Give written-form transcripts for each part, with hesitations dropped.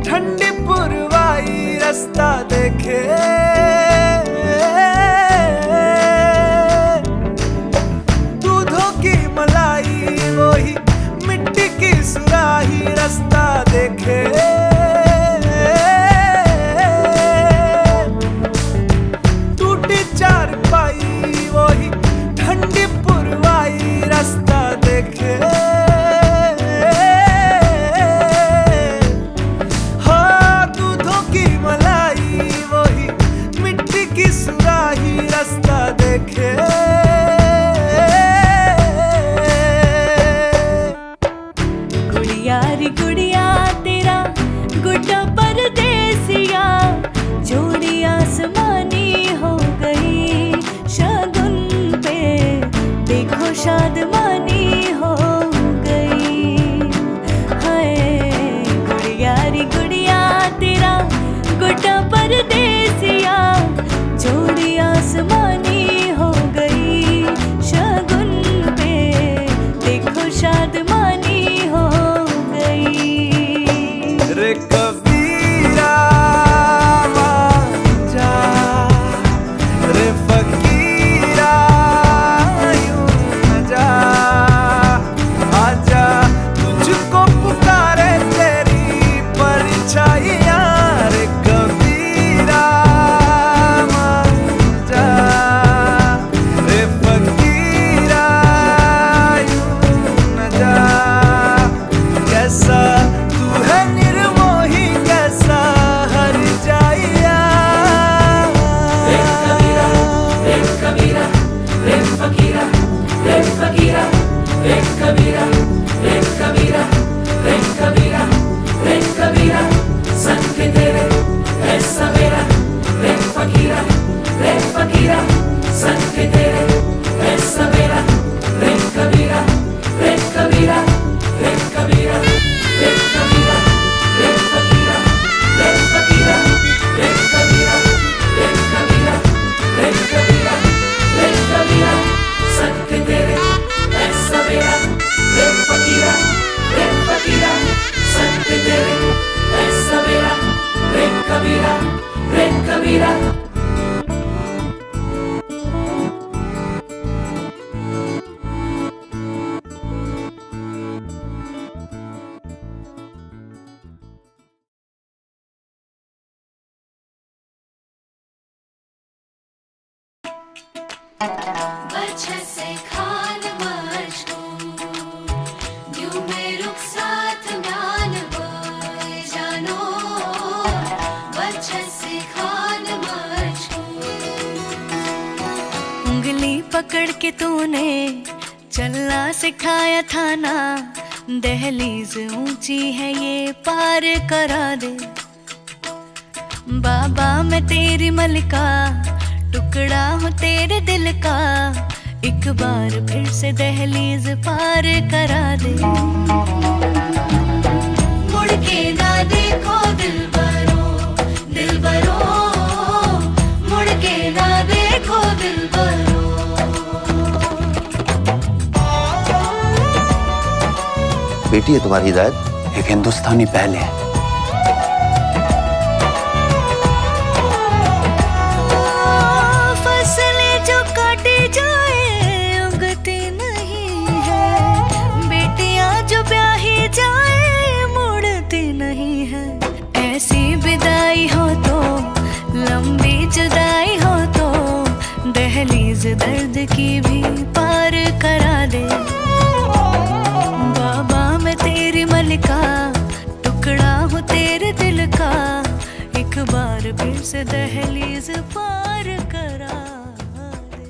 ठंडी पुरवाई रास्ता देखे, दूधों की मलाई वही मिट्टी की सुराही रास्ता देखे, टूटी चारपाई वही ठंडी पुरवाई रास्ता देखे, रास्ता देखे। गुड़िया रे गुड़िया तेरा गुड्डा परदेसिया, जोड़ी आसमानी हो गई शगुन पे, देखो शादमानी हो गई। हाय गुड़िया रे गुड़िया तेरा गुड्डा परदेसिया, जोड़ी आसमानी हो गई शगुन पे, देखो शादमानी हो गई। रे कबीरा मान जा, रे फकीरा यूं न जा, आजा तुझको पुकारे तेरी परछाइयां। रे कबीरा उंगली पकड़ के तूने चलना सिखाया था ना, दहलीज ऊंची है ये पार करा दे। बाबा मैं तेरी मलिका, टुकड़ा हूँ तेरे दिल का, एक बार फिर से दहलीज पार करा दे। मुड़ के ना देखो दिलबरो, दिलबरो, मुड़ के ना देखो दिलबरो। बेटी है तुम्हारी हिदायत, एक हिंदुस्तानी पहले है। फसलें जो काटी जाए उगती नहीं है, बेटियां जो ब्याही जाए मुड़ती नहीं है। ऐसी विदाई हो तो, लंबी जुदाई हो तो, दहलीज दर्द की भी पार करा दे। तेरी मलिका, टुकड़ा हूँ तेरे दिल का, एक बार फिर से दहलीज पार करा दे।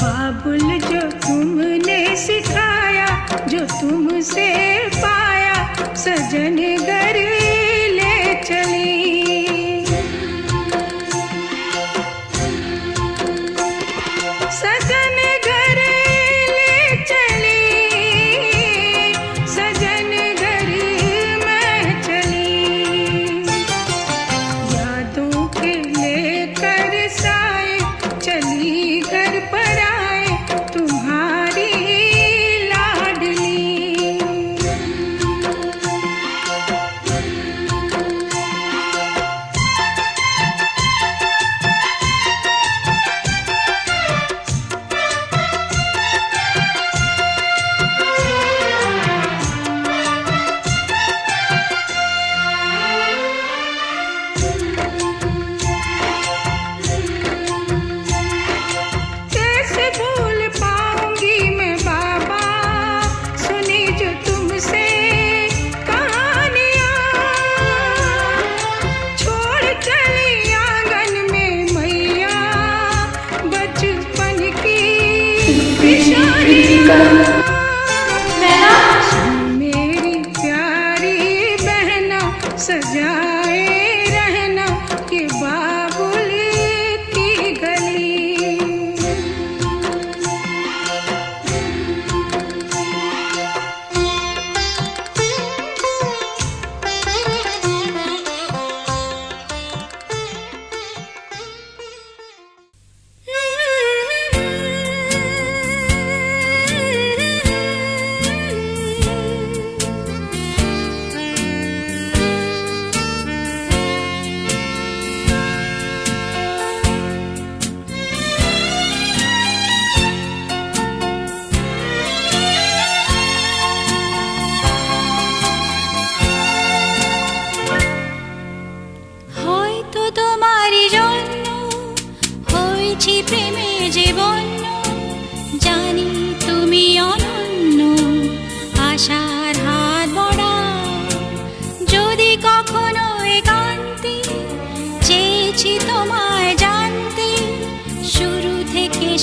बाबुल जो तुमने सिखाया, जो तुमसे पाया, सजन घर ले चली। सजन घर ले चली, सजन घर मैं चली। यादों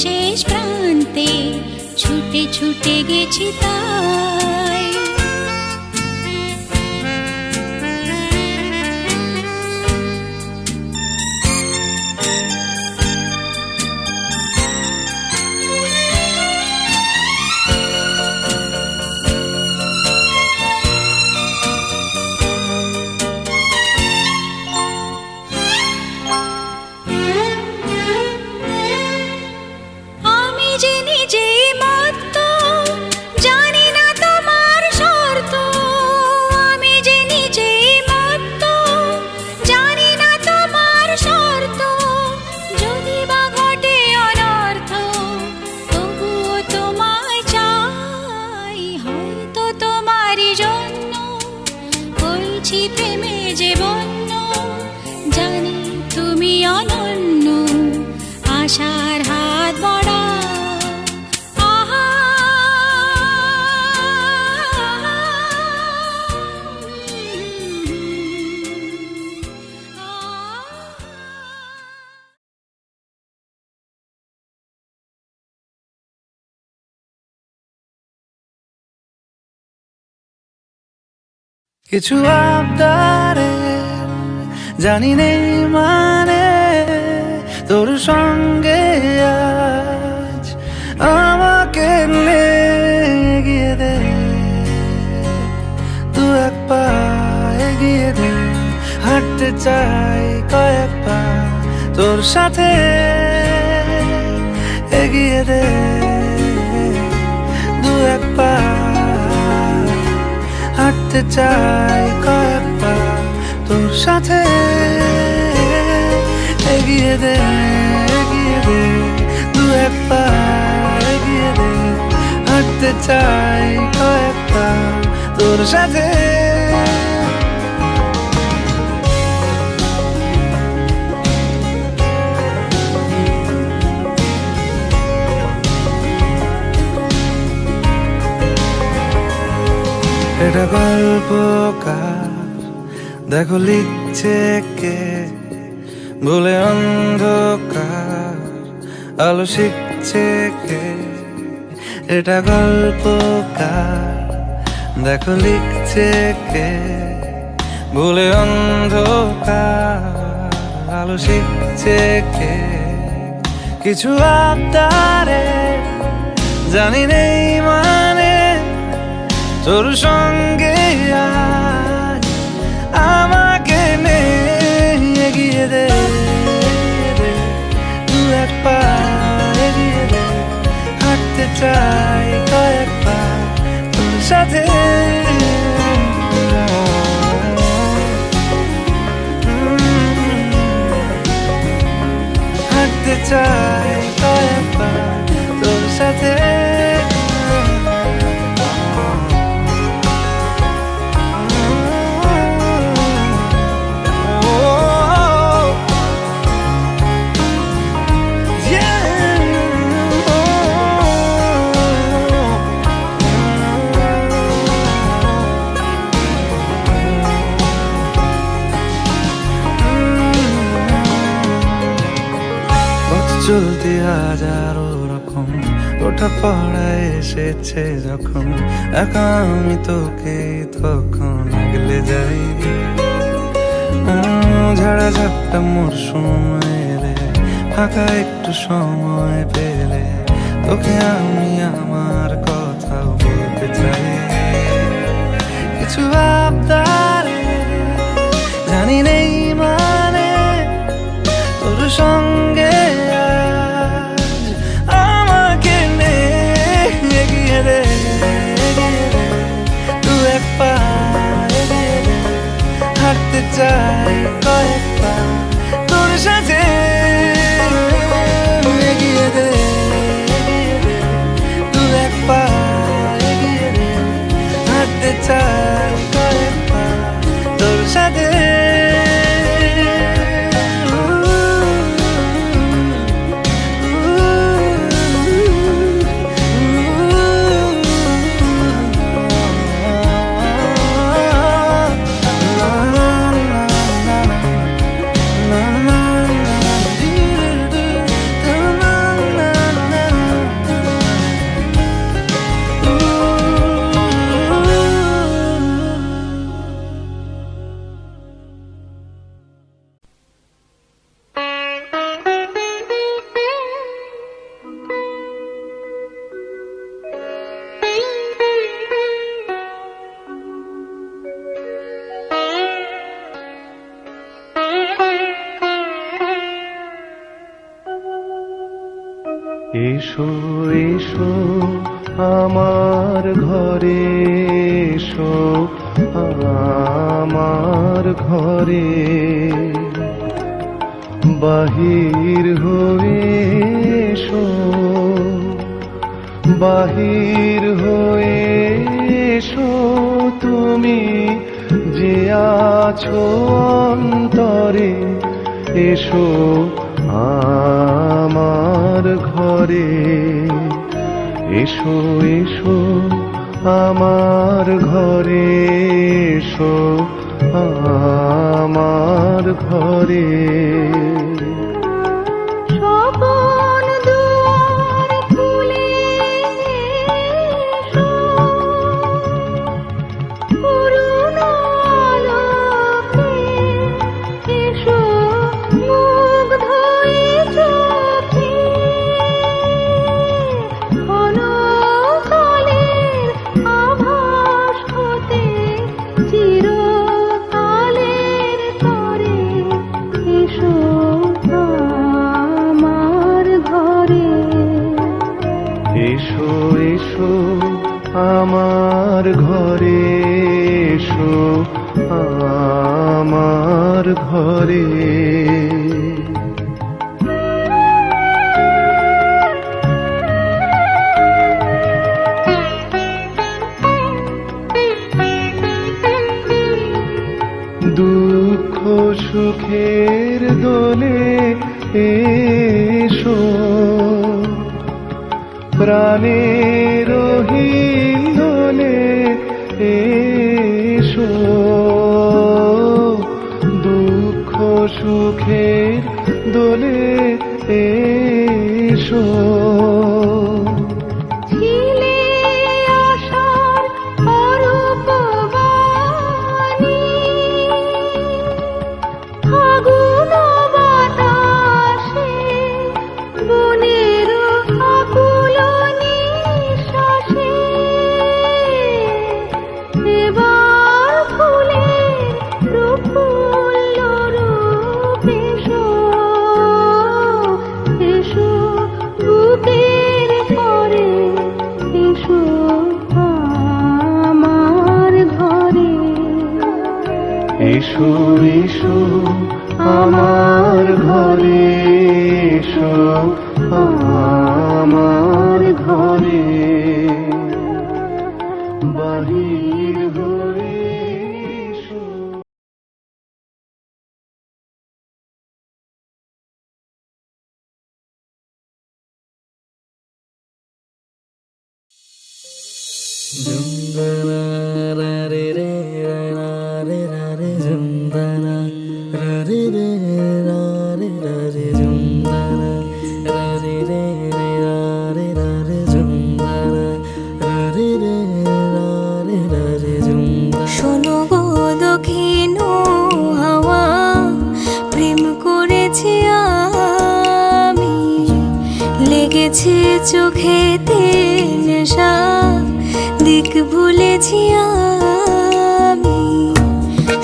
শেষ প্রান্তে ছুটে ছুটে গেছি তাই। প্রেমে যে বন্য জানি তুমি অনন্য, আশার হাত বড়া আহা। কিছু আবদারে জানি নেই মানে তোর সঙ্গে আজ আমাকে এগিয়ে দে, তু এক পা এগিয়ে দে, হাঁটতে চাই কয়েক পা তোর সাথে, এগিয়ে দে দু এক পা, হাঁটতে চাই কয়েক পা তোর সাথে, এগিয়ে দে দু এক পা, এগিয়ে দে, হাঁটতে চাই কয়েক পা তোর সাথে। এটা গল্পকার দেখো লিখছে কে, বলে অন্ধকার আলো শিখছে কে। এটা গল্পকার দেখো লিখছে কে, বলে অন্ধকার আলো শিখছে কে। কিছু আবদারে জানি নেই মানে তোর সঙ্গে আজ আমাকে নে, এগিয়ে দে দু এক পা, এগিয়ে দে, হাঁটতে চাই কয়েক পা তোর সাথে, হাঁটতে চাই কয়েক পা তোর সাথে। চলতি হাজারো রকম ওঠা পড়া এসেছে যখন, একা আমি তোকে তখন আগলে যাই। ঝাড়া ঝাপটা মরশুম এলে, ফাঁকা একটু সময় পেলে তোকে আমি আমার কথাও বলতে চাই। কিছু আবদারে জানি নেই মানে তোর সঙ্গে হাঁটতে চাই কয়েক পা তোর সাথে, এগিয়ে দে দু এক পা, এগিয়ে দে, হাঁটতে চাই কয়েক পা তোর সাথে। আমার ঘরে এসো, আমার ঘরে বাহির হয়ে এসো, বাহির হয়ে এসো তুমি যে আছো অন্তরে, এসো আমার ঘরে, এসো এসো আমার ঘরে, এসো আমার ঘরে। স্বপন দুয়ার খুলে এসো, করুণ আলোকে এসো, মুগ্ধ এই চোখে ক্ষণকালের আভাস হতে চিরকালের তরে, এসো আমার ঘরে। এসো এসো আমার ঘরে, এসো আমার ঘরে। দুঃখ সুখের দোলে এসো, প্রাণের হিন্দোলে এসো, দুঃখ সুখের দোলে এসো। ছিলে আশার অরূপ বাণী, ফাগুন বাতাসে বনের আকুল নিঃশ্বাসে, এবার ফুলের প্রফুল্ল রূপ এসো, এসো বুকের ঘরে, এসো আমার ঘরে। এসো এসো আমার ঘরে, এসো আমার ঘরে বাহির হয়ে এসো। শোনো গো দক্ষিণ হাওয়া, প্রেম করেছি আমি, লেগেছে চোখেতে নেশা, দিক ভুলেছি আমি।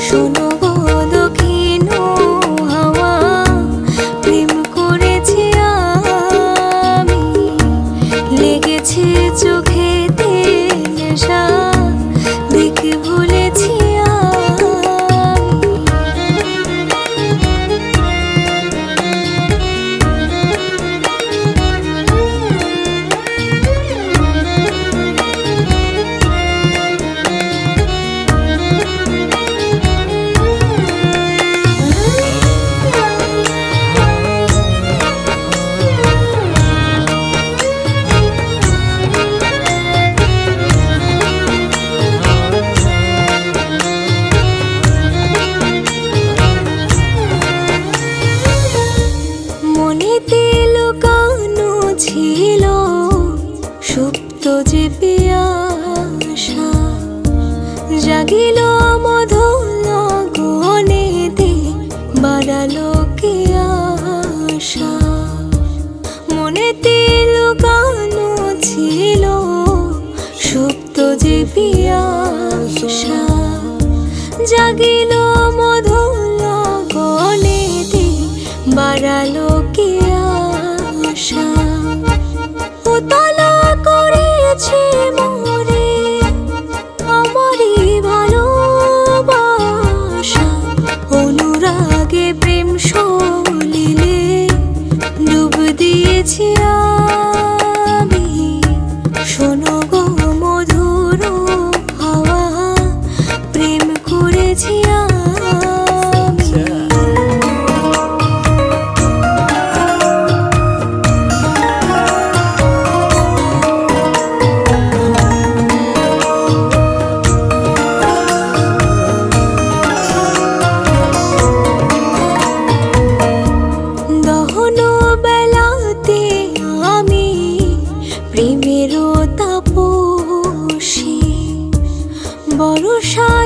শোনো গো দক্ষিণ হাওয়া, প্রেম করেছি আমি, লেগেছে চোখেতে নেশা, দিক ভুলেছি মনেতে লুকানো ছিল সুপ্ত যে পিয়াসা, জাগিল মধুর গহনেতে বাড়ালো কে আশা। মনেতে লুকানো ছিল সুপ্ত যে পিয়াসা, জাগিল মধুর গহনেতে বাড়ালো কে আশা। উতলা করেছে মন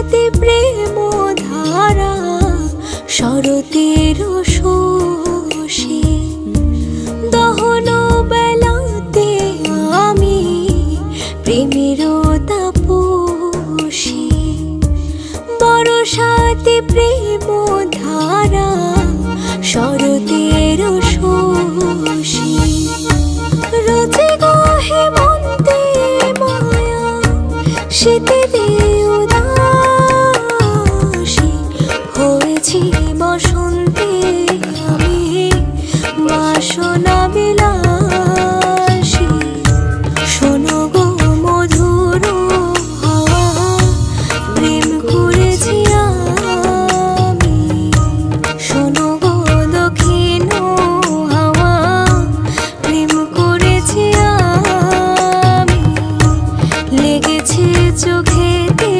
সাথে প্রেম ধারা শরতের শোষে দহন বেলাতে আমি প্রেমের তাপসী বরসাতে প্রেম ধারা শরতের শোষী রোজে গহে মন্তে মায়া শীতে উদাসী হয়েছি বসন্তে আমি বাসনা বিলাসী শোনো গো মধুর হাওয়া প্রেম করেছি আমি শোনো গো দক্ষিণ হাওয়া প্রেম করেছি আমি লেগেছে চোখেতে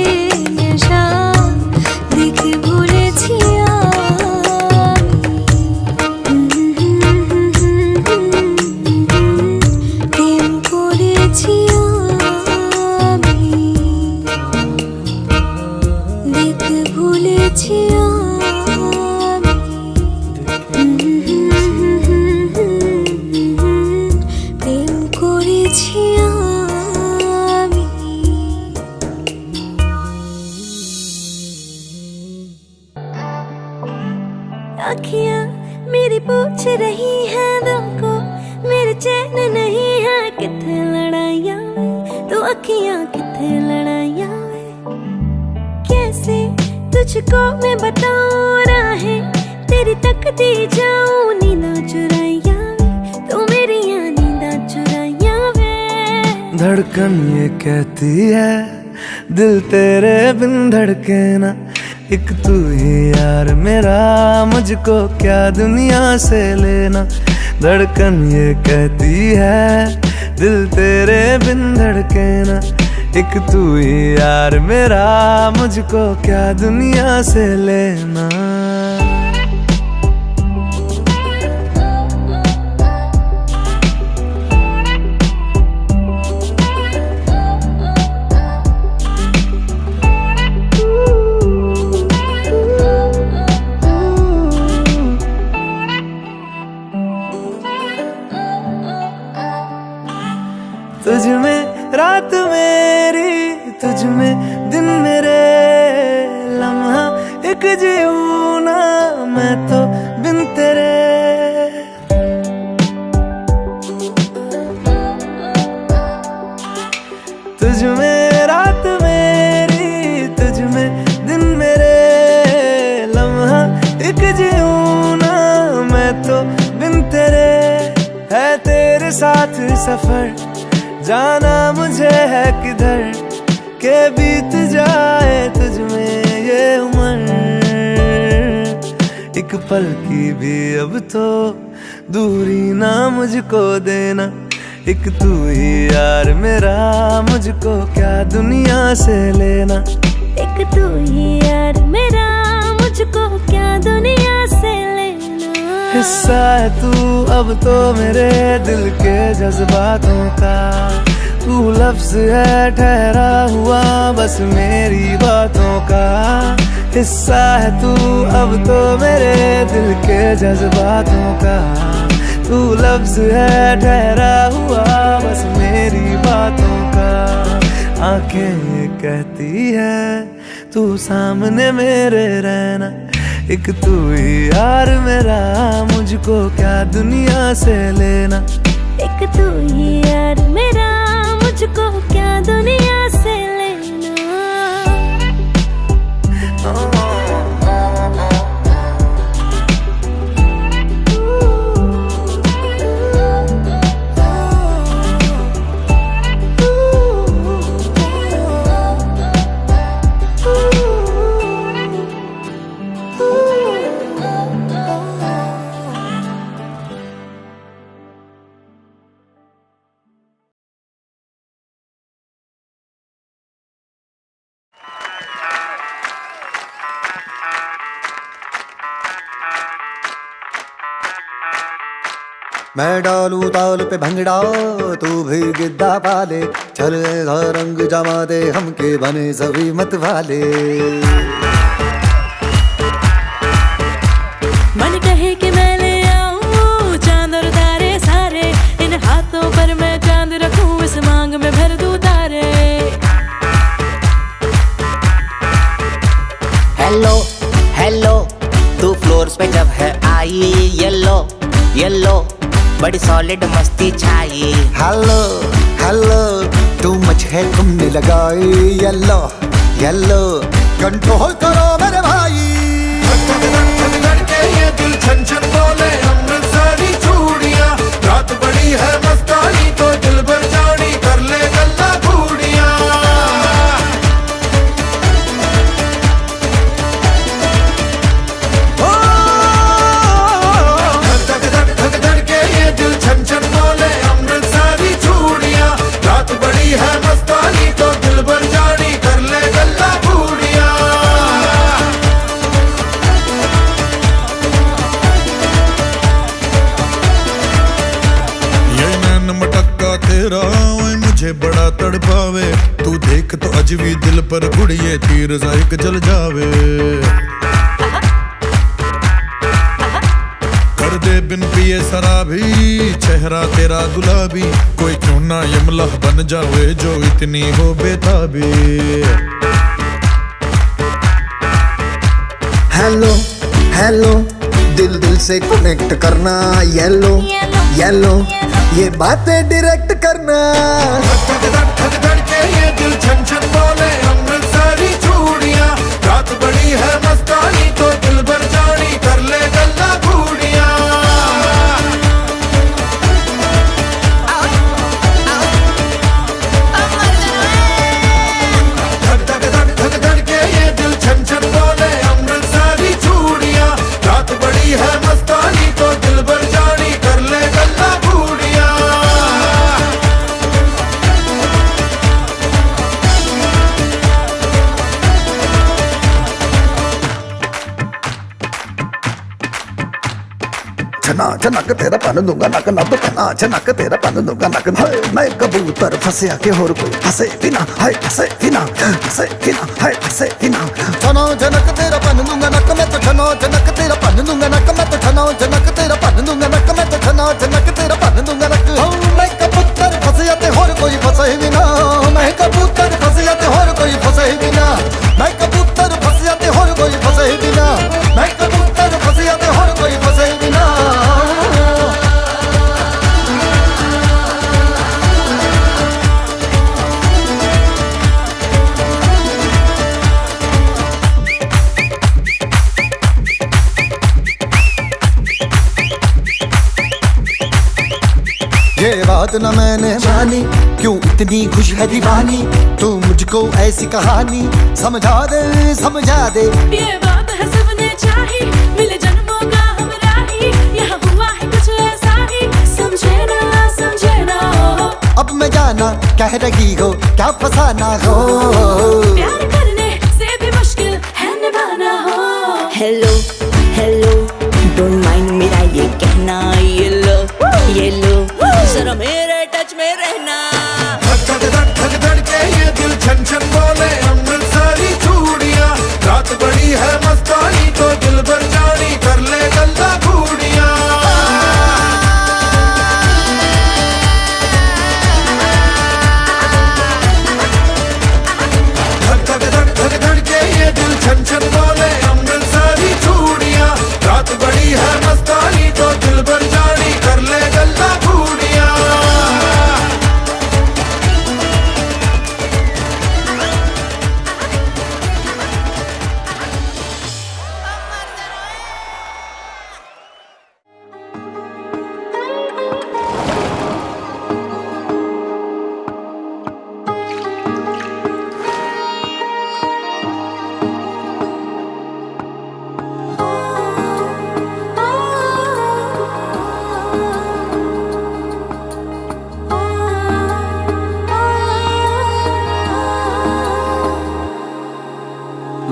নেশা দেখে ভুলেছি প্রেম করেছি আমি দেখে ভুলেছি প্রেম করেছি আমি अखियाँ मेरी पूछ रही है दिल को मेरे चैन नहीं है किथे लड़ाइयाँ वे तो अखियाँ किथे लड़ाइयाँ वे कैसे तुझको मैं बताऊँ राहें तेरी तकती जाऊँ नींदा चुराइयाँ वे तो मेरी यहाँ नींदा चुराइयाँ वे धड़कन ये कहती है दिल तेरे बिन धड़के ना एक तू ही यार मेरा मुझको क्या दुनिया से लेना धड़कन ये कहती है दिल तेरे बिन धड़के ना एक तू ही यार मेरा मुझको क्या दुनिया से लेना तुझ में रात मेरी तुझ में दिन मेरे लम्हा एक जीऊं ना मैं तो बिन तेरे तुझ में रात मेरी तुझ में दिन मेरे लम्हा एक जीऊं ना मैं तो बिन तेरे है तेरे साथ सफर जाना मुझे है किधर के बीत जाए तुझ में ये उम्र एक पल की भी अब तो दूरी ना मुझको देना एक तू ही यार मेरा मुझको क्या दुनिया से लेना एक तू ही यार मेरा मुझको क्या दुनिया से लेना हिस्सा है तू अब तो मेरे दिल के जज्बातों का तू लफ्ज है ठहरा हुआ बस मेरी बातों का हिस्सा है तू अब तो मेरे दिल के जज्बातों का तू लफ्ज है ठहरा हुआ बस मेरी बातों का आंखें ये कहती है तू सामने मेरे रहना एक तू ही यार मेरा मुझको क्या दुनिया से लेना एक तू ही यार मेरा मुझको क्या दुनिया से लेना मैं डालू ताल पे भंगड़ा तू भी गिद्दा पाले चल ऐसा रंग जमा दे हमके बने सभी मत वाले मन कहे कि मैं ले आऊं चांद और तारे सारे इन हाथों पर मैं चांद रखूं इस मांग में भर दूं तारे हेलो हेलो तू फ्लोर्स पे जब है आई येलो येलो बड़ी सॉलिड मस्ती छाई हेलो हेलो तू मच है तुमने लगाई येलो येलो कंट्रोल करो मेरे भाई ये दिल छन छन बोले अमृतसरी चूड़ियां रात बड़ी है मस्तानी तो दिल भर जानी कर ले गल्ला बूढ़ियां छन छन बोले अमृतसरी चूड़ियां रात बड़ी है मस्तानी तो दिल भर जानी कर ले गल्ला बूढ़ियां ये नैन मटक्का तेरा ओए मुझे बड़ा तड़पावे तू देख तो अजवी दिल पर गुड़िए तीर जायक जल जावे कर दे बिन पिए शराबी चेहरा तेरा गुलाबी कोई क्यों ना यमला बन जावे जो इतनी हो बेताबी हेलो हेलो दिल दिल से कनेक्ट करना येलो येलो ये बातें डायरेक्ट करना ये दिल छन छन बोले अमृतसरी चूड़ियां रात बड़ी है मस्तानी तो दिल भर जानी कर ले गल्ला बूढ़ियां ये दिल छन छन बोले अमृतसरी चूड़ियां रात बड़ी है मस्तानी तो दिल भर जानी कर ले गल्ला बूढ़ियां छना छनक तेरा पन दूंगा नक नब छना छनक तेरा पन दूंगा नक हाय मैं कबूतर फंसे आके और कोई फंसे बिना हाय फंसे बिना हाय फंसे बिना छनो छनक तेरा पन दूंगा नक मैं तो छनो छनक तेरा पन दूंगा नक मैं तो छनो छनक तेरा पन दूंगा नक मैं तो छनो छनक तेरा पन दूंगा नक मैं कबूतर फंसे आते और कोई फंसे बिना मैं कबूतर फंसे आते और कोई फंसे बिना मैं कबूतर फंसे आते और कोई फंसे बिना मैं कबूतर फंसे आते और कोई फंसे बिना ये बात न मैंने मानी क्यों इतनी खुश है दीवानी तू मुझको ऐसी कहानी समझा दे ये बात है सबने चाही मिले जन्मों का हम राही यहाँ हुआ है कुछ ऐसा ही समझे ना हो अब मैं जाना कह रही हो क्या फसाना हो प्यार करने से भी मुश्किल है निभाना हो हेलो हेलो डोंट माइंड मेरा ये कहना ये लो जरा मेरे टच में रहना ये दिल छन छन बोले अमृतसरी चूड़ियां रात बड़ी है मस्तानी तो दिल भर जानी कर ले गल्ला बूढ़ियां ये दिल छन छन बोले अमृतसरी चूड़ियां रात बड़ी है मस्तानी तो दिल भर जानी कर ले गल्ला बूढ़ियां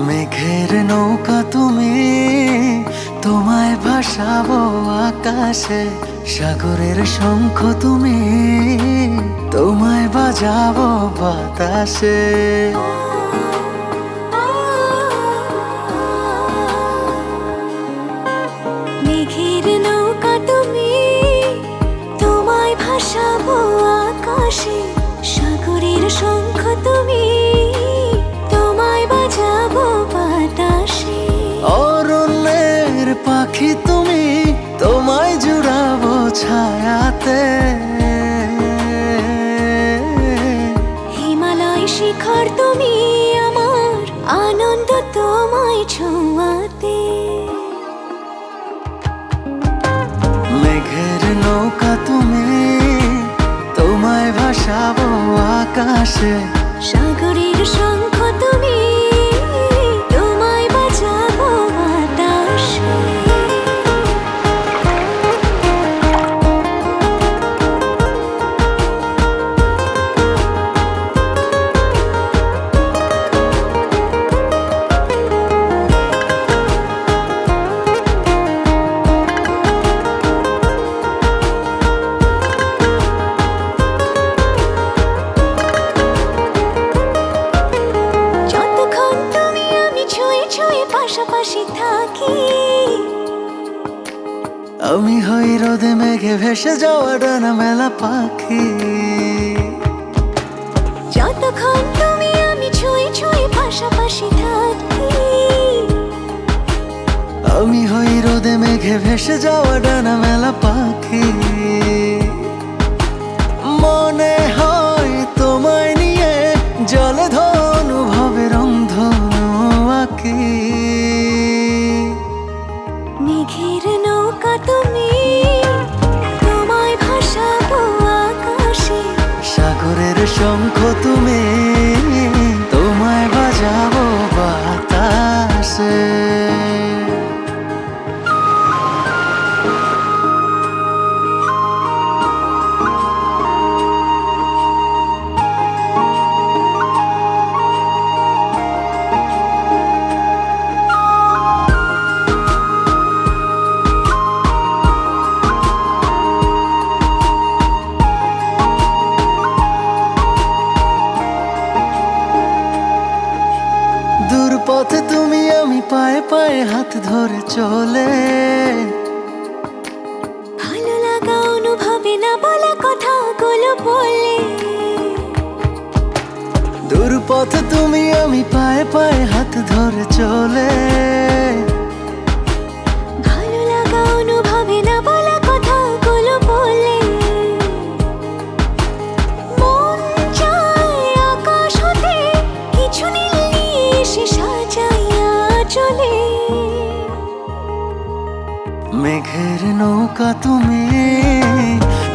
মেঘের নৌকা তুমি তোমায় ভাসাবো আকাশ আকাশে সাগরের শঙ্খ তুমি, তোমায় বাজাবো বাতাসে। মেঘের নৌকা তুমি, তোমায় ভাসাবো আকাশে। সাগরের শঙ্খ তুমি, তোমায় বাজাবো বাতাসে। অরণ্যের পাখি তুমি, তোমায় জুড়াবো ছায়াতে। হিমালয় শিখর তুমি, আমার আনন্দ তোমায় ছোঁয়াতে। মেঘের নৌকা তুমি, তোমায় ভাসাবো আকাশে। সাগরের শঙ্খ তুমি, তোমায় বাজাবো বাতাসে। যতক্ষণ তুমি আমি ছুঁয়ে ছুঁয়ে পাশাপাশি থাকি, আমি হই রোদে মেঘে ভেসে যাওয়া ডানা মেলা পাখি। যতক্ষণ তুমি আমি ছুঁয়ে ছুঁয়ে পাশাপাশি থাকি, আমি হই রোদে মেঘে ভেসে যাওয়া ডানা মেলা পাখি। মনে হয় তোমায় নিয়ে জলে অনুভবের রংধনু আঁকি। মেঘের নৌকা তুমি, তোমায় ভাসাবো আকাশে। সাগরের শঙ্খ তুমি, তোমায় বাজাবো বাতাসে। দূর পথে তুমি আমি পায়ে পায়ে হাত ধরে চলে। ভালো লাগা অনুভবে না বলা কথাগুলো বলে। দূর পথে তুমি আমি পায়ে পায়ে হাত ধরে চলে। ভালো লাগা অনুভবে না বলা কথাগুলো বলে। মন চায় আকাশ হতে কিছু নীল নিয়ে এসে সাজাইয়া চলে। মেঘের নৌকা তুমি,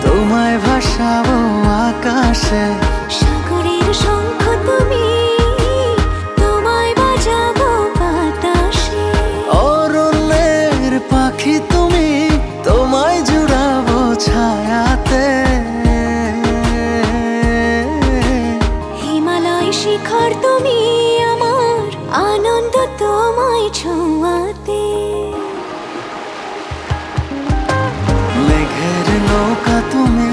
তোমায় ভাসাবো আকাশে। সাগরের শঙ্খ তুমি, তোমায় বাজাবো বাতাসে। অরণ্যের পাখি তুমি, তোমায় জুড়াবো ছায়াতে। হিমালয় শিখর তুমি, আমার আনন্দ তোমায় ছোঁয়াতে। মেঘের নৌকা তুমি,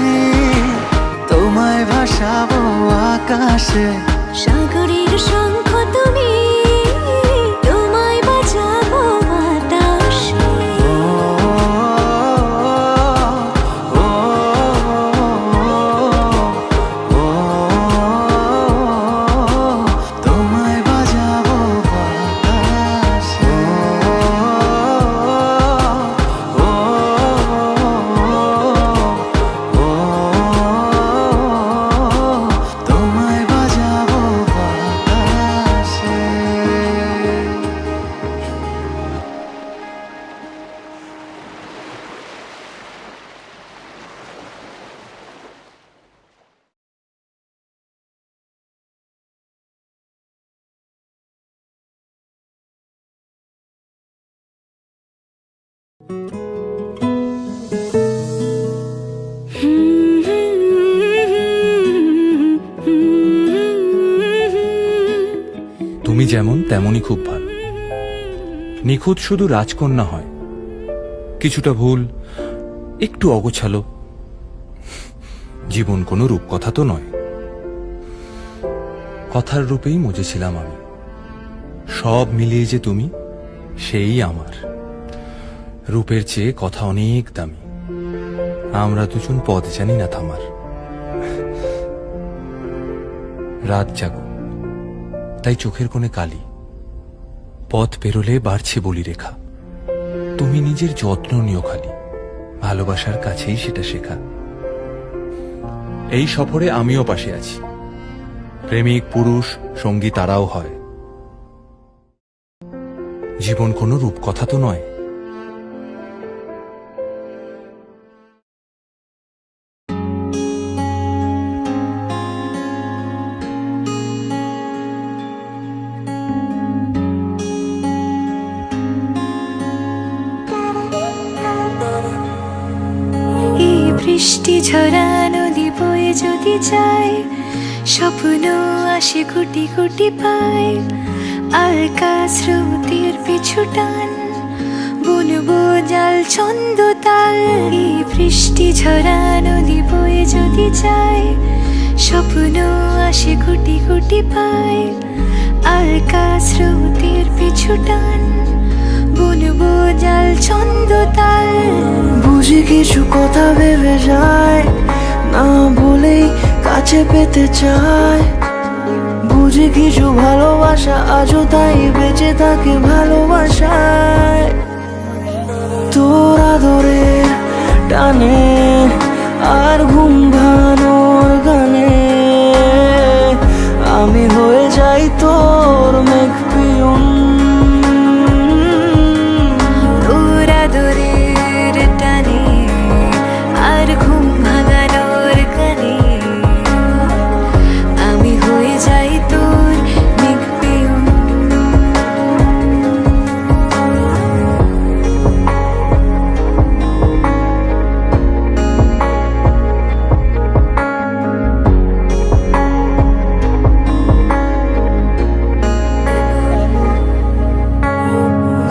তোমায় ভাসাবো আকাশে। সাগরের শঙ্খ তুমি, তোমায় বাজাবো বাতাসে। ও, ও, ও, ও, তোমায় বাজাবো বাতাসে। ও, ও, ও, তোমায় বাজাবো বাতাসে। তুমি যেমন তেমনই খুব ভালো। নিখুঁত শুধু রাজকন্যা হয়, কিছুটা ভুল একটু অগোছালো। জীবন কোনো রূপকথা তো নয়, কথার রূপেই মজেছিলাম আমি। সব মিলিয়ে যে তুমি, সেই আমার। রূপের চেয়ে কথা অনেক দামি, আমরা দুজন পথ জানি না থামার। রাত জাগো, তাই চোখের কোণে কালি। পথ পেরোলে বাড়ছে বলি রেখা। তুমি নিজের যত্ন নিও খালি, ভালোবাসার কাছেই সেটা শেখা। এই সফরে আমিও পাশে আছি, প্রেমিক পুরুষ সঙ্গী তারাও হয়। জীবন কোনো রূপকথা তো নয়। এই বৃষ্টি ঝরা নদী বয়ে যদি যায়, স্বপ্ন আসে কোটি কোটি পায়। আলকা স্রোতের পিছু টান, বুনবো জাল ছন্দ তাল। এই বৃষ্টি ঝরা নদী বয়ে যদি যায়, স্বপ্ন আসে কোটি কোটি পায়। আলকা স্রোতের পিছু টান, বুনবো জাল ছন্দ তাল। বুঝি কিছু কথা ভেবে যায়, না বলেই কাছে পেতে চায়। বুঝি কিছু ভালোবাসা আজও তাই বেঁচে থাকে ভালোবাসায়। তোর আদরে টানে আর ঘুম ভাঙানোর গানে, আমি হয়ে যাই তোর মেঘ পিয়ন। তোর আদরের টানে আর ঘুম ভাঙানোর গানে, আমি হয়ে যাই তোর মেঘ পিয়ন।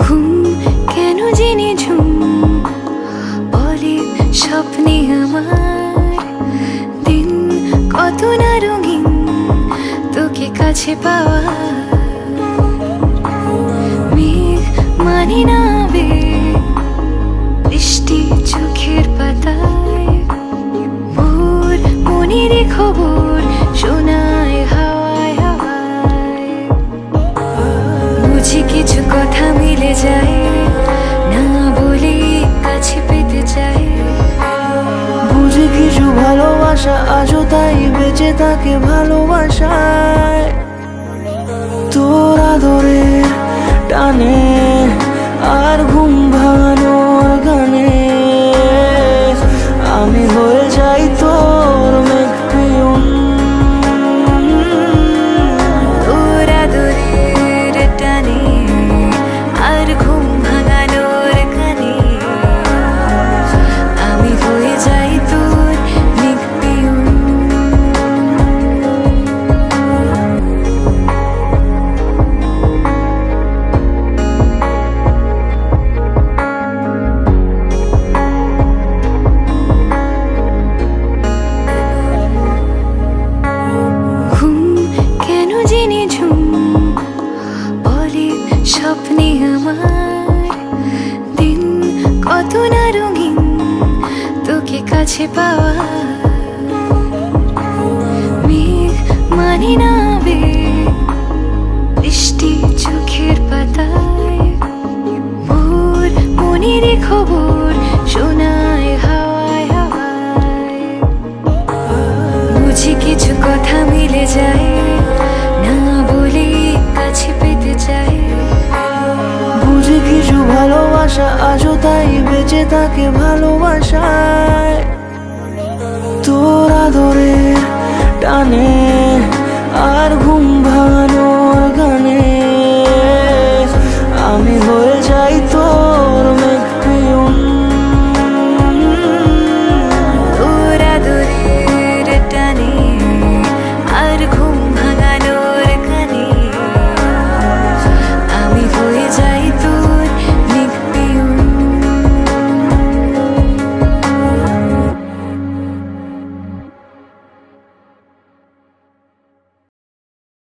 ঘুম কেন জেনে ঝুম বলে স্বপ্নে আমার, দিন কত না রঙিন তোকে কাছে পাওয়া। মেঘ মানে না বে বৃষ্টি চোখের পাতায়, ভোর মনের খবর শোনায় হাওয়ায় হাওয়ায়। বুঝি কিছু কথা মিলে যায়, না বলে কাছে পেতে চাই। বুঝি কিছু ভালোবাসা আজও তাই বেঁচে থাকে ভালোবাসায়। তোর আদরে টানে আর ঘুম ভাঙানোর গানে, আমি হয়ে যাই তোর মেঘ পিয়ন। তোর আদরের টানে আর ঘুম ভাঙানোর গানে, আমি হয়ে যাই তোর মেঘ পিয়ন। ঘুম কেন জেনে ঝুম বলে স্বপ্নে আমার, দিন কত না রঙিন তোকে কাছে পাওয়া। মেঘ মানে না বে বৃষ্টি চোখের পাতায়, ভোর মনের খবর শোনায় হাওয়ায় হাওয়ায়। বুঝি কিছু কথা মিলে যায়, না বলে কাছে পেতে চাই। বুঝি কিছু ভালোবাসা আজও তাই বেঁচে থাকে ভালোবাসায়। তোর আদরে টানে আর ঘুম